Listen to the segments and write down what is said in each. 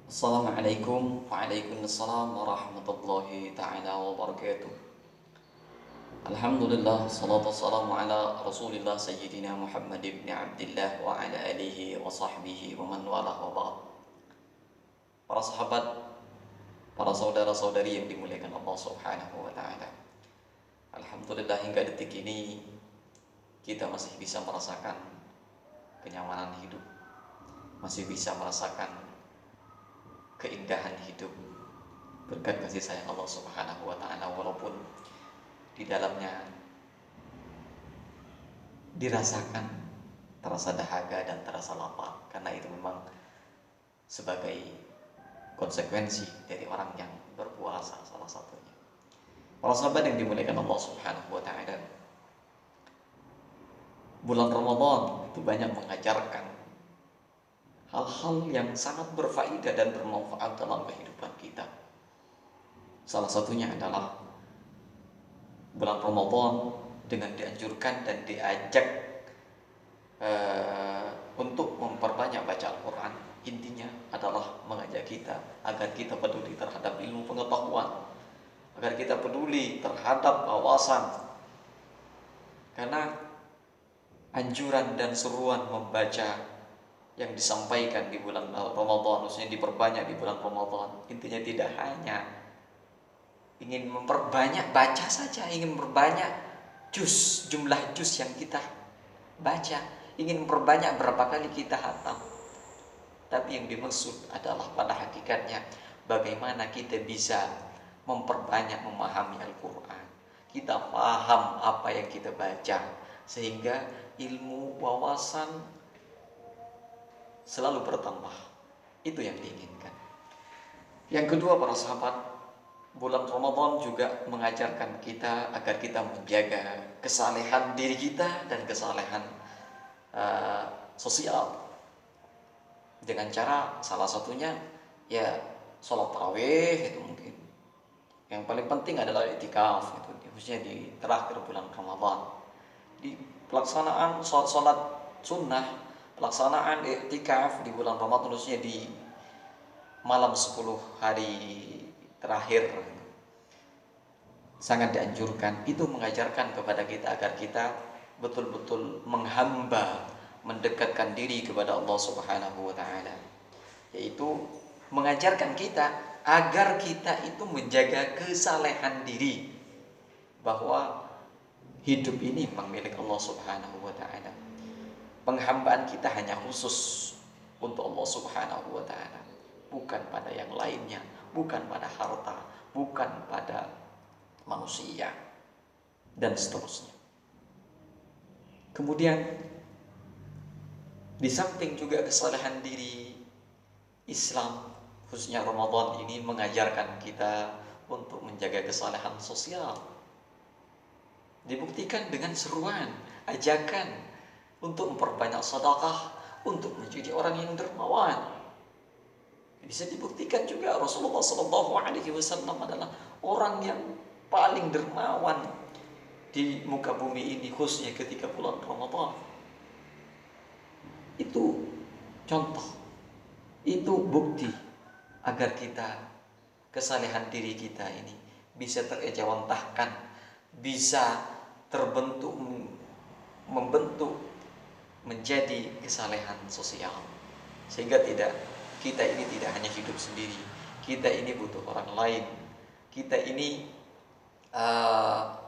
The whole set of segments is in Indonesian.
Assalamualaikum Waalaikumsalam warahmatullahi ta'ala wabarakatuh. Alhamdulillah salatu wassalamu ala rasulillah sayyidina Muhammad ibn Abdillah wa ala alihi wa sahbihi wa man walah wa ba'd. Para sahabat, para saudara-saudari yang dimuliakan Allah subhanahu wa ta'ala, Alhamdulillah hingga detik ini kita masih bisa merasakan kenyamanan hidup, masih bisa merasakan keindahan hidup berkat kasih sayang Allah Subhanahu wa taala, walaupun di dalamnya dirasakan terasa dahaga dan terasa lapar, karena itu memang sebagai konsekuensi dari orang yang berpuasa salah satunya. Para sahabat yang dimuliakan Allah Subhanahu wa taala, bulan Ramadan itu banyak mengajarkan hal-hal yang sangat berfaedah dan bermanfaat dalam kehidupan kita. Salah satunya adalah bulan Ramadan dengan dianjurkan dan diajak untuk memperbanyak baca Al-Quran, intinya adalah mengajak kita agar kita peduli terhadap ilmu pengetahuan, agar kita peduli terhadap wawasan, karena anjuran dan seruan membaca yang disampaikan di bulan Ramadan, khususnya diperbanyak di bulan Ramadan, intinya tidak hanya ingin memperbanyak baca saja, ingin memperbanyak jumlah juz yang kita baca, ingin memperbanyak berapa kali kita hatam. Tapi yang dimaksud adalah pada hakikatnya bagaimana kita bisa memperbanyak memahami Al-Quran, kita paham apa yang kita baca, sehingga ilmu wawasan selalu bertambah. Itu yang diinginkan. Yang kedua, para sahabat, bulan Ramadan juga mengajarkan kita agar kita menjaga kesalehan diri kita dan kesalehan sosial, dengan cara salah satunya ya sholat tarawih. Itu mungkin yang paling penting adalah i'tikaf, itu khususnya di terakhir bulan Ramadan, di pelaksanaan sholat sunnah, pelaksanaan i'tikaf di bulan Ramadan, khususnya di malam 10 hari terakhir, sangat dianjurkan. Itu mengajarkan kepada kita agar kita betul-betul menghamba, mendekatkan diri kepada Allah Subhanahu wa taala, yaitu mengajarkan kita agar kita itu menjaga kesalehan diri, bahwa hidup ini memang milik Allah Subhanahu wa taala. Penghambaan kita hanya khusus untuk Allah Subhanahu wa taala, bukan pada yang lainnya, bukan pada harta, bukan pada manusia, dan seterusnya. Kemudian di samping juga kesalehan diri, Islam khususnya Ramadan ini mengajarkan kita untuk menjaga kesalehan sosial. Dibuktikan dengan seruan, ajakan untuk memperbanyak sedekah, untuk menjadi orang yang dermawan. Bisa dibuktikan juga Rasulullah SAW adalah orang yang paling dermawan di muka bumi ini, khususnya ketika bulan Ramadan. Itu contoh, itu bukti agar kita, kesalehan diri kita ini bisa terejawantahkan, bisa terbentuk, membentuk menjadi kesalehan sosial, sehingga kita ini tidak hanya hidup sendiri, kita ini butuh orang lain, kita ini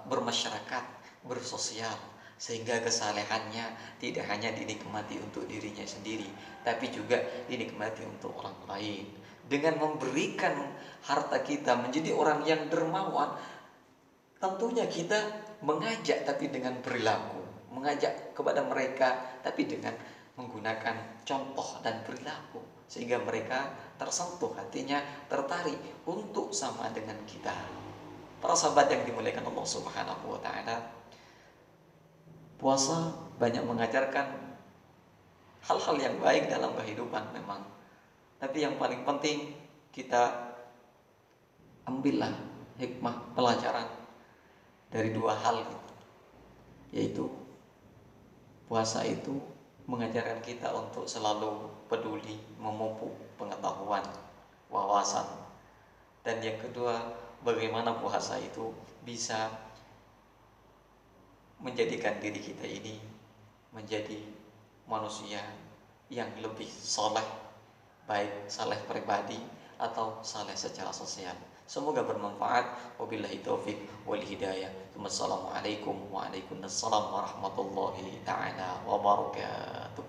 bermasyarakat, bersosial, sehingga kesalehannya tidak hanya dinikmati untuk dirinya sendiri, tapi juga dinikmati untuk orang lain. Dengan memberikan harta kita menjadi orang yang dermawan, tentunya kita mengajak tapi dengan perilaku, mengajak kepada mereka tapi dengan menggunakan contoh dan perilaku, sehingga mereka tersentuh hatinya, tertarik untuk sama dengan kita. Para sahabat yang dimuliakan Allah Subhanahu wa taala, puasa banyak mengajarkan hal-hal yang baik dalam kehidupan memang. Tapi yang paling penting kita ambillah hikmah pelajaran dari dua hal, yaitu puasa itu mengajarkan kita untuk selalu peduli memupuk pengetahuan, wawasan. Dan yang kedua, bagaimana puasa itu bisa menjadikan diri kita ini menjadi manusia yang lebih soleh, baik saleh pribadi atau saleh secara sosial. Semoga bermanfaat. Wabillahi taufik wal hidayah. Wassalamualaikum warahmatullahi taala wabarakatuh.